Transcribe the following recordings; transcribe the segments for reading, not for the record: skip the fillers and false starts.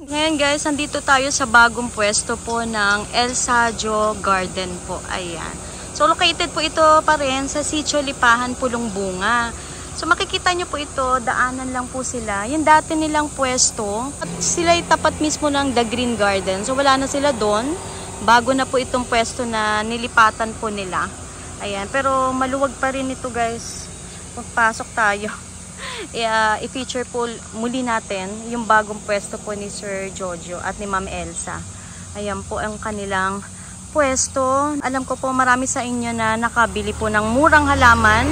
Ngayon guys, nandito tayo sa bagong pwesto po ng El Sadio Garden po. Ayan. So located po ito pa rin sa Sitio Lipahan, Pulong Bunga. So makikita nyo po ito, daanan lang po sila. Yung dati nilang pwesto, at sila tapat mismo ng The Green Garden. So wala na sila doon. Bago na po itong pwesto na nilipatan po nila. Ayan. Pero maluwag pa rin ito guys. Pagpasok tayo. I-feature po muli natin yung bagong pwesto po ni Sir Jojo at ni Ma'am Elsa. Ayan po ang kanilang pwesto. Alam ko po marami sa inyo na nakabili po ng murang halaman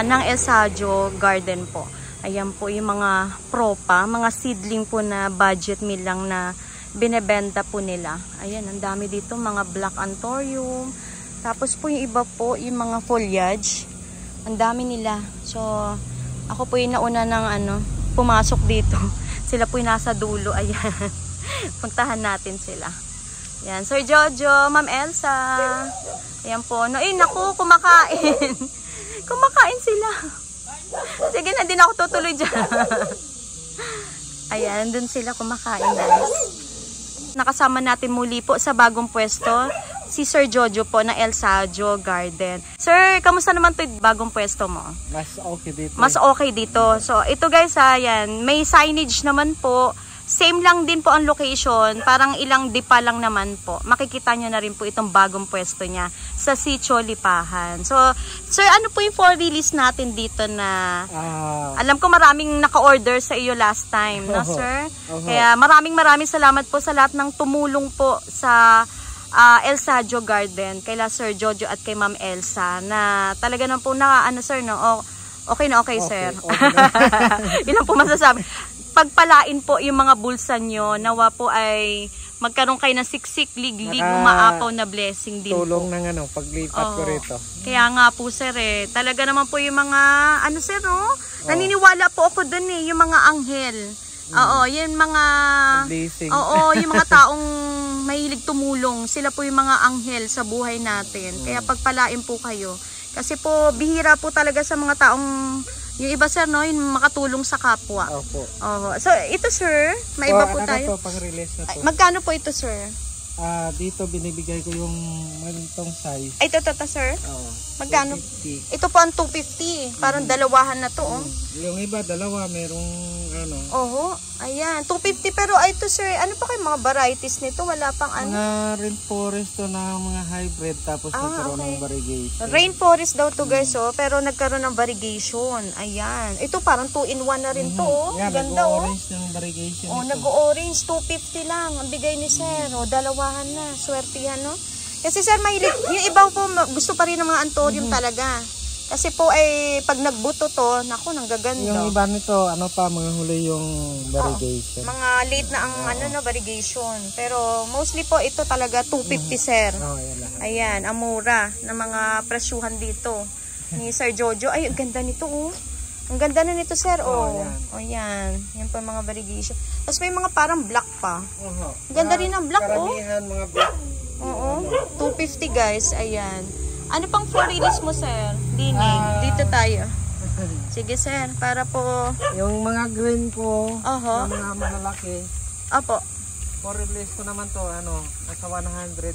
ng El Sadio Garden po. Ayan po yung mga propa, mga seedling po na budget meal lang na binebenta po nila. Ayan, ang dami dito, mga black anthurium. Tapos po yung iba po, yung mga foliage. Ang dami nila. So, ako po yung nauna ng pumasok dito. Sila po yung nasa dulo. Ayan. Puntahan natin sila. Ayan. Sir Jojo, Ma'am Elsa. Ayan po. No, naku, kumakain. Kumakain sila. Sige na, din ako tutuloy dyan. Ayan, dun sila kumakain guys. Nakasama natin muli po sa bagong pwesto si Sir Jojo po ng El Sadio Garden. Sir, kamusta naman to bagong pwesto mo? Mas okay dito. Mas okay dito. So, ito guys, ayan, may signage naman po. Same lang din po ang location. Parang ilang dipa lang naman po. Makikita nyo na rin po itong bagong pwesto niya sa Sitio Lipahan. So, sir, ano po yung for release natin dito na alam ko maraming naka-order sa iyo last time, no sir? Kaya maraming salamat po sa lahat ng tumulong po sa El Sadio Garden, kay Sir Jojo at kay Ma'am Elsa na talaga naman po sir, no? Okay na okay, sir. Okay. Ilan po masasabi? Pagpalain po yung mga bulsa nyo, nawa po ay magkaroon kayo ng siksik, liglig, umaapaw na blessing din tulong po. ng paglipat ko rito. Kaya nga po sir talaga naman po yung mga, sir, no? Naniniwala po ako dun yung mga anghel. Oo, yung mga blessing. Oo, yung mga taong mahilig tumulong, sila po yung mga anghel sa buhay natin. Kaya pagpalain po kayo. Kasi po bihira po talaga sa mga taong yung iba sir, no, yung makatulong sa kapwa. Opo. So ito sir, may iba po tayo. Pang-release na to. Magkano po ito sir? Dito binibigay ko yung ganitong size. Ay, ito sir? Oo. Magkano? 250. Ito po ang 250. Parang dalawahan na to. Yung iba dalawa, merong Oho, ayan. 250 pero ito sir, ano pa kayo mga varieties nito? Wala pang mga rainforest to na mga hybrid tapos nagkaroon ng variegation. Rainforest daw to guys pero nagkaroon ng variegation. Ayan. Ito parang 2-in-1 na rin to. Yan, ganda nag-orange ng variegation. Nag-orange, 250 lang. Ang bigay ni sir. Dalawahan na. Swertihan, no? Kasi sir, mahilig. Yung iba po gusto pa rin ng mga anthurium talaga. Kasi po pag nagbuto to, naku, nanggaganda. Yung iba nito, mga huli yung variegation. Mga late na ang variegation. Pero mostly po ito talaga 250 sir. Ayan, ang mura ng mga presyuhan dito ni Sir Jojo. Ay, ang ganda nito Ang ganda na nito sir yan. Yan po mga variegation. Tapos may mga parang black pa. Ang ganda rin ng black karamihan mga black. Oo, 250 guys. Ayan. Ano pang for release mo sir? Dining. Dito tayo. Sige sir, para po yung mga green ko, mga malalaki. Opo. For release ko naman to, nasa 100.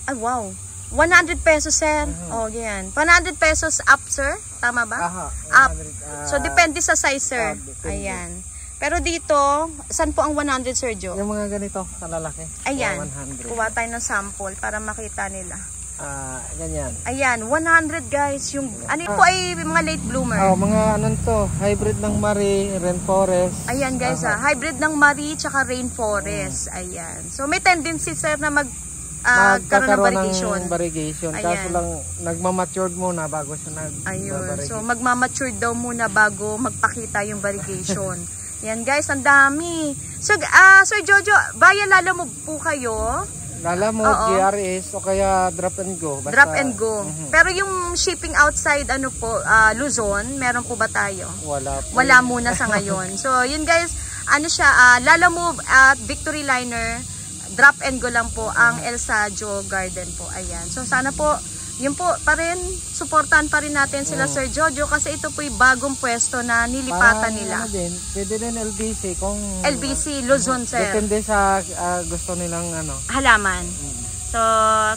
Ay wow. 100 pesos sir. Yan. 100 pesos up sir. Tama ba? Up. So depende sa size sir. Ayan. Pero dito, saan po ang 100 sir Jo? Yung mga ganito, kalalaki. Ayan. Kuha tayo ng sample para makita nila. Ganyan. Ayan, 100 guys. Yung po ay mga late bloomer. Mga hybrid ng Marie, rainforest. Ayan guys hybrid ng Marie tsaka rainforest. Ayan. So may tendency sir na magkaroon ng variegation. Kaso lang nagmamatured muna bago siya Ayun. So magmamatured daw muna bago magpakita yung variegation. Yan guys, ang dami. So Sir Jojo, via Lalamove po kayo? Lalamove, GRS o kaya drop and go. Basta, drop and go. Pero yung shipping outside Luzon, meron po ba tayo? Wala po. Wala muna sa ngayon. So yun guys, Lalamove at Victory Liner, drop and go lang po ang El Sadio Garden po. Ayan. So sana po Yun po pa rin, suportahan pa rin natin sila Sir Jojo kasi ito po yung bagong pwesto na nilipatan nila. Ano din, pwede din LBC kung LBC, Luzon, sir. depende sa gusto nilang ano. Halaman. So,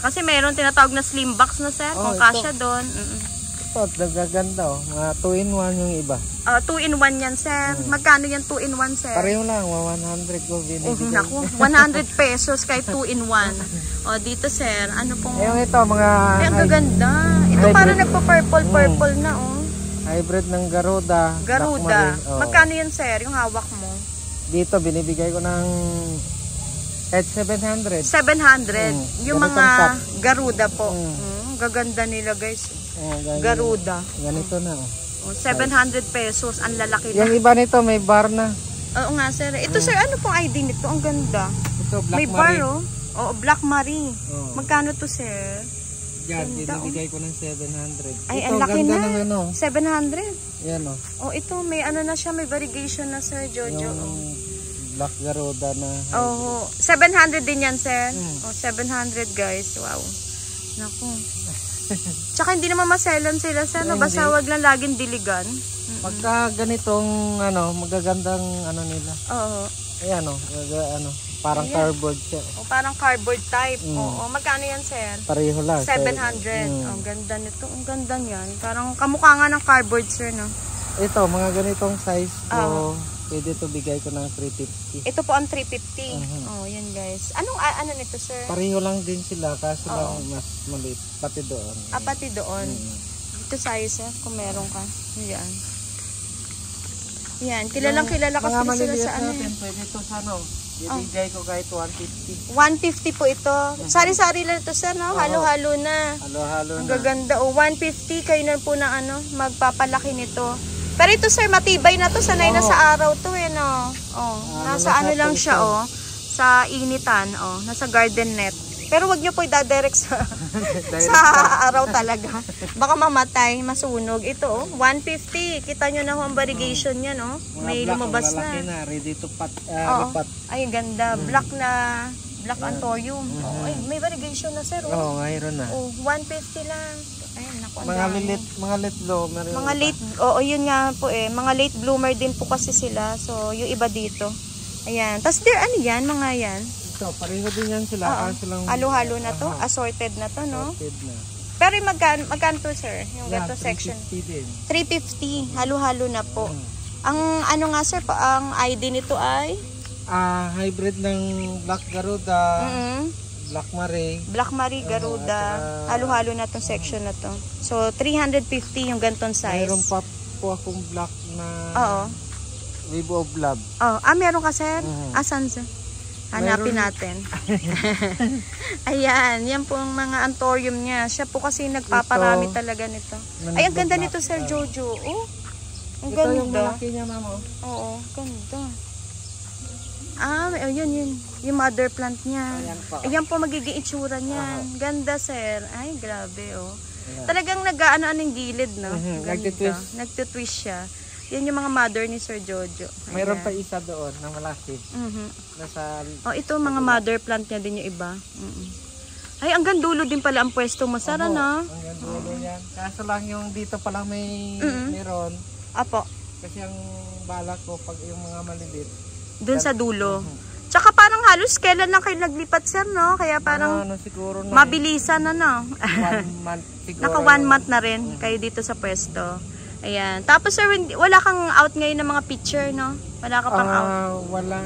kasi mayroon tinatawag na slim box na, sir, kung kasya doon. Ito, nagaganda oh. Mga 2-in-1 yung iba. 2-in-1 yan, sir. Magkano yan 2-in-1, sir? Pareho lang, 100 ko binibigay. Naku, 100 pesos kahit 2-in-1. Dito, sir, ano pong... Yung ito, mga... ang gaganda. Ito parang nagpa-purple na, oh. Hybrid ng Garuda. Garuda. Magkano yan, sir, yung hawak mo? Dito, binibigay ko ng kahit 700. 700. Yung mga Garuda po. Gaganda nila, guys. Garuda. Ganito na, oh. 700 pesos. Ang lalaki na. Yung iba nito, may bar na. Oo nga, sir. Ito, sir, ano pong ID nito? Ang ganda. Ito, Black may Marie. bar, oh. Oo, Black Marie. Magkano to, sir? Yan, binibigay ko ng 700. Ay, ito, ang laki na. Ng ano. 700. Yan, oh. Ito, may ano na siya, may variegation na, Sir Jojo. Yung Black Garuda na. 700 din yan, sir. 700, guys. Wow. Naku. Tsaka hindi naman maselan sila, sir. No? Basta wag lang laging diligan. Pagka ganitong, ano, magagandang, ano nila. Ayan, oh. Parang cardboard siya. Parang cardboard type. Magkano yan, sir? Pareho lang. 700. Ang ganda nito. Ang ganda niyan. Parang kamukha nga ng cardboard, sir, no? Ito, mga ganitong size ko, pwede ito bigay ko ng 350. Ito po ang 350. Yan, guys. Anong ano nito, sir? Pareho lang din sila, kaso lang mas maliit. Pati doon. Pati doon. Dito sa'yo, sir, kung meron ka. Yan. Yan, kilalang kilala kasi sila sa ano. Pwede ito sa ano. Bibigay ko kahit 150. 150 po ito. Sari-sari lang ito, sir, no? Halo-halo na. Halo-halo na. Ang gaganda. 150 kayo na po na ano, magpapalaki nito. Pero ito, sir, matibay na to. Sanay na sa araw to, eh, no? Nasa ano lang siya, sa initan, nasa garden net. Pero wag niyo po idadirect sa araw talaga. Baka mamatay, masunog. Ito, 150. Kita niyo na ang variegation niya, no? May lumabas na. Ready to pat. Ay, ganda. Black Anthurium. Ay, may variegation na, sir. Mayroon na. 150 lang. Ayun, naku, mga late bloomer. Yun nga po eh. Mga late bloomer din po kasi sila. So, yung iba dito. Ayan. Tapos, ano yan? Mga yan? Ito, pareho din yan sila. Halo-halo na to. Assorted na to, no? Assorted na. Pero magkano to, sir? Yung ganito section? 350 din. 350. Halo-halo na po. Ang ano nga, sir, ang ID nito ay? Hybrid ng Black Garuda. Black Marie. Black Marie, Garuda. Halo-halo na tong section na to. So, 350 yung ganitong size. Mayroon pa po akong black na Wave of Love. Meron ka, sir? Asan, sir? Hanapin natin. Ayan, yan po ang mga anthurium niya. Siya po kasi nagpaparami talaga nito. Ay, ang ganda nito, Sir Jojo. Ang ganda. Ito yung malaki niya, ma'am. Ganda. Yun. Yung mother plant niya. Ayan po magiging itsura niyan. Ganda, sir. Ay, grabe, Talagang nag-ano-ano yung gilid, no? Nagtitwist siya. Yan yung mga mother ni Sir Jojo. Mayroon pa isa doon na malaki. Ito mga mother plant niya din yung iba. Ay, hanggang dulo din pala ang pwesto mo, Sara, no? Hanggang dulo yan. Kaso lang yung dito pala meron. Apo. Kasi ang balak ko pag yung mga maliliit. Doon sa dulo. Tsaka parang halos kailan lang kayo naglipat, sir, no? Kaya parang siguro mabilisan na, no? 1 month siguro. Naka 1 month na rin kayo dito sa pwesto. Ayan. Tapos, sir, wala kang out ngayon ng mga picture, no? Wala ka pang out? Wala.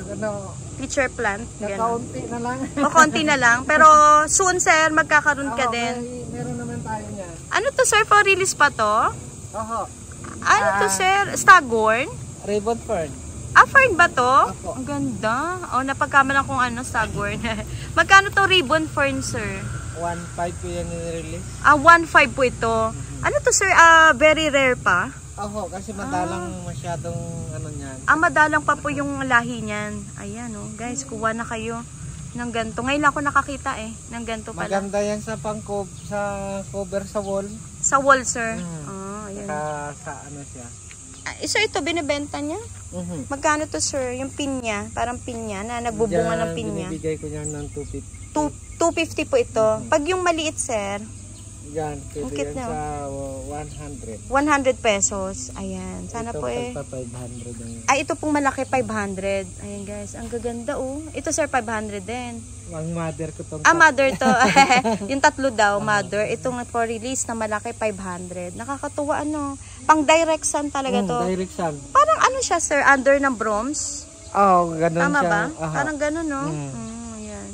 Picture plant? Kaunti na lang. Konti na lang. Pero soon, sir, magkakaroon ka din. Meron naman tayo niyan. Ano to, sir? For release pa to? Ano to, sir? Staghorn? Ribbon fern. Fern ba to? Ang ganda. Napagkamalan kung ano, Staghorn. Magkano to ribbon fern, sir? 1.5 po yan nirelease. 1.5 po ito. Ano to, sir? Very rare pa? Kasi madalang masyadong ano niyan. Madalang pa po yung lahi niyan. Ayan, guys, kuha na kayo ng ganito. Ngayon lang ako nakakita ng ganito pala. Maganda yan sa cover sa wall. Sa wall, sir. Ayan. Sa ano siya. So ito, binibenta niya? Magkano to, sir? Yung pin niya, parang pin niya na nagbubunga ng pin niya. Binibigay ko niyan ng 250. 250 po ito. Pag yung maliit, sir? Yan, Ang cute yan na. sa 100. 100 pesos. Ayan. Sana Ito, po eh. 500 ang... Ay, ito pong malaki, 500. Ayan guys, ang gaganda oh. Ito sir, 500 din. Ang mother ko tong... Mother to. Yung tatlo daw, mother. Itong for release na malaki, 500. Nakakatuwa ano. Pang direct sun talaga to. Direct sun. Parang ano siya sir, under ng bronze. Oh, ganun Tama siya. ba? Aha. Parang ganun no. Ayan.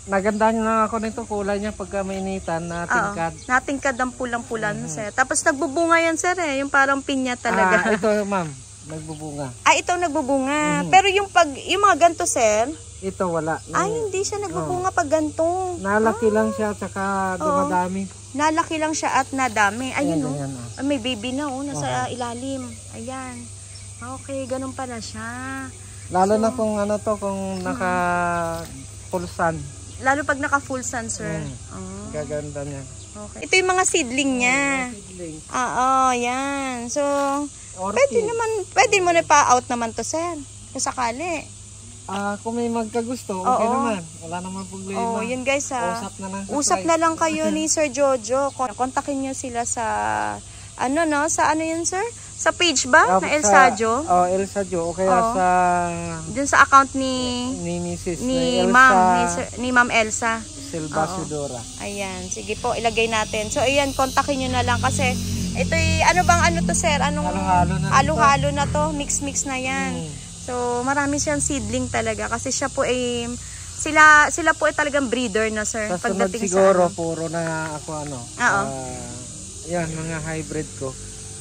Nagandaan na ako nito, kulay niya pagka mainitan na tingkad. Natingkad ang pulang-pula sir. Tapos nagbubunga yan sir eh. Yung parang pinya talaga. Ito ma'am, nagbubunga. Ito nagbubunga. Pero yung mga ganto sir, ito wala. hindi siya nagbubunga pag ganto. Nalaki lang siya, tsaka dumadami. Nalaki lang siya at nadami. Ayun no. Ganyan, May baby na oh, nasa ilalim. Ayan. Okay, ganun pala siya. Lalo na kung ano to, kung naka full sun. Lalo pag naka full sun, sir. Gaganda niya. Okay. Ito yung mga seedling niya. Yan. So, pwede mo na pa-out naman to, sir. Kung sakali. Kung may magkagusto, okay naman. Wala naman problema. Yun guys ha. Usap na lang kayo ni Sir Jojo. Kontakin niyo sila sa, sa ano yun, sir? Sa page ba? Na El Sajo? El Sajo. O kaya sa... Dun sa account ni Mrs. Ni Ma'am Elsa. Silva Sidora. Ayan. Sige po, ilagay natin. So, ayan, kontakin nyo na lang kasi ito'y, ano to, sir? Anong halo-halo na to? Mix-mix na yan. So, marami siyang seedling talaga kasi siya po ay... Sila po ay talagang breeder na, sir. Sa sunod siguro, puro na ako yan, mga hybrid ko.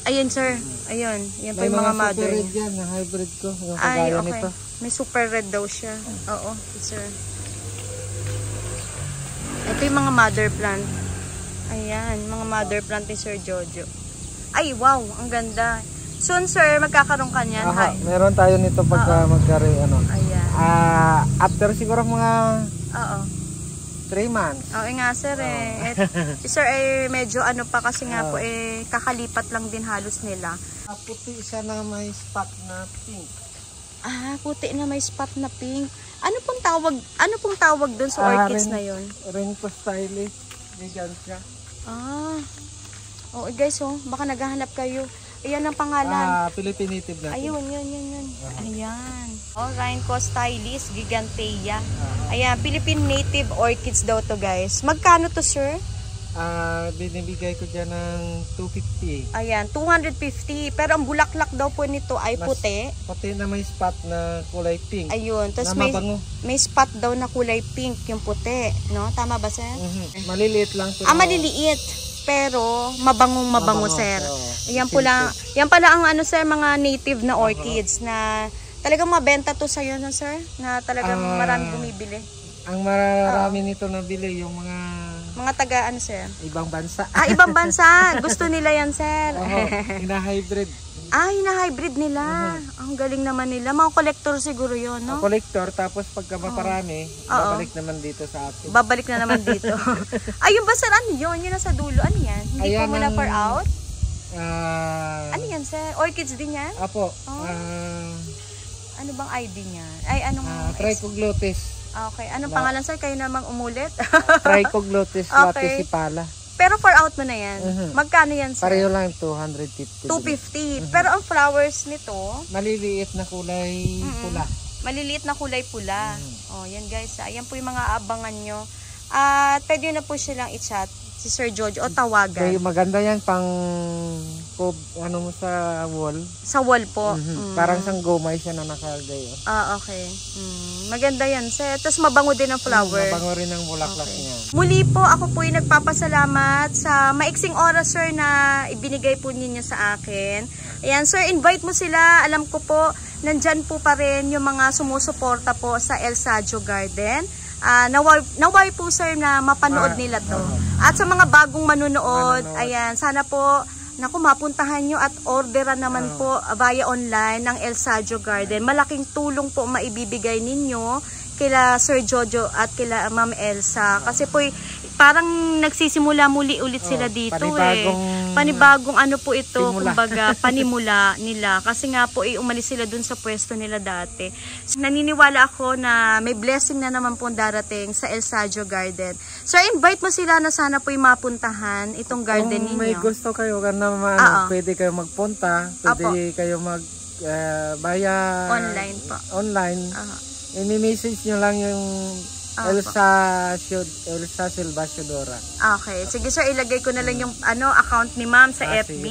Ayun, sir. Ayun. Yan po yung mga mother. May mga super red yan, na hybrid ko. Yung kagaya nito. May super red daw siya. Oo, sir. Ito yung mga mother plant. Ayan, mga mother plant ni Sir Jojo. Ay, wow, ang ganda. Soon, sir, magkakaroon ka niyan. Meron tayo nito pagka magkaroon, Ayan. After siguro mga 3 months. Oo nga, sir eh. Sir medyo pa kasi nga po kakalipat lang din halos nila. Puti siya na may spot na pink. Puti na may spot na pink. Ano pong tawag doon sa orchids na yon? Renko Stylist. Ganyan siya. Oo guys, baka naghahanap kayo. Ayan ang pangalan. Philippine native natin. Ayun, yun. Ayan. Renko Stylist, Gigantea. Ayan, Philippine native orchids daw to guys. Magkano to, sir? Binibigay ko dyan ng 250. Ayan, 250. Pero ang bulaklak daw po nito ay puti. Puti na may spot na kulay pink. Ayun, tapos may spot daw na kulay pink yung puti. No? Tama ba, sir? Maliliit lang. Maliliit. Pero mabango, sir. Yan pala ang sir, mga native na orchids na talagang mabenta to sa'yo, no, sir? Na talagang marami bumibili. Ang marami nito nabili yung mga taga sir? Ibang bansa. Ibang bansa. Gusto nila yan, sir. Hina-hybrid. Hina-hybrid nila. Ang galing naman nila. Mga collector siguro yun, no? Collector, tapos pagka maparami, babalik naman dito sa atin. Babalik na naman dito. Ayun ba, sir? Ano yun? Yun nasa dulo. Ano yan? Hindi po muna for out? Ano yan, sir? Orchids din yan? Apo. Ano bang ID niya? Ay, anong... Trichoglotis. Okay. Anong pangalan, sir? Kayo namang umulit? Trichoglotis laticipala. Pero for out mo na yan. Magkano yan, sir? Pareho lang, 250. 250. Pero ang flowers nito... maliliit na kulay pula. Maliliit na kulay pula. Yan guys. Ayan po yung mga abangan nyo. At pwede na po silang i-chat si Sir Jojo o tawagan. Okay, maganda yan pang sa wall. Sa wall po. Parang sang gomay siya na nakalagay. Okay. Maganda yan, sir. Tapos mabango din ang flower. Mabango rin ang bulaklak niya. Muli po, ako po ay nagpapasalamat sa maiksing oras, sir, na ibinigay po ninyo sa akin. Ayan, sir, invite mo sila. Alam ko po, nandyan po pa rin yung mga sumusuporta po sa El Sajo Garden. Naway po, sir, na mapanood nila to. At sa mga bagong manunood, ayan, sana po, mapuntahan nyo at orderan naman po via online ng El Sajo Garden. Malaking tulong po maibibigay ninyo kila Sir Jojo at kila Ma'am Elsa. Kasi po, parang nagsisimula muli ulit sila dito. panibagong ano po ito, simula. kumbaga panimula nila. Kasi nga po umalis sila dun sa pwesto nila dati. Naniniwala ako na may blessing na naman po darating sa El Saggio Garden. So invite mo sila na sana po mapuntahan itong garden ninyo. Kung may gusto kayo ka naman, pwede kayo magpunta, pwede kayo via online po. Online. I-message nyo lang yung Elsa Silva Shudora. Okay. Sige sir, ilagay ko na lang yung account ni ma'am sa FB.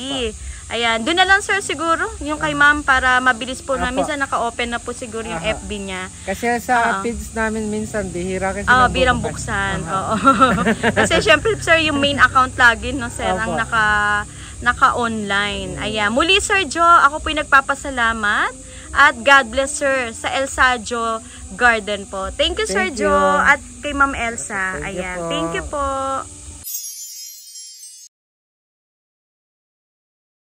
Ayan. Doon na lang sir siguro, yung kay ma'am para mabilis po na. Minsan naka-open na po siguro yung FB niya. Kasi sa feeds namin minsan, bihira kasi birang buksan. Oo. Kasi syempre sir, yung main account lagi no sir, ang naka-online. Ayan. Muli Sir Joe, ako po'y nagpapasalamat. At God bless sir sa El Saggio Garden po. Thank you Sir Joe at kay Ma'am Elsa. Ayan. Thank you po.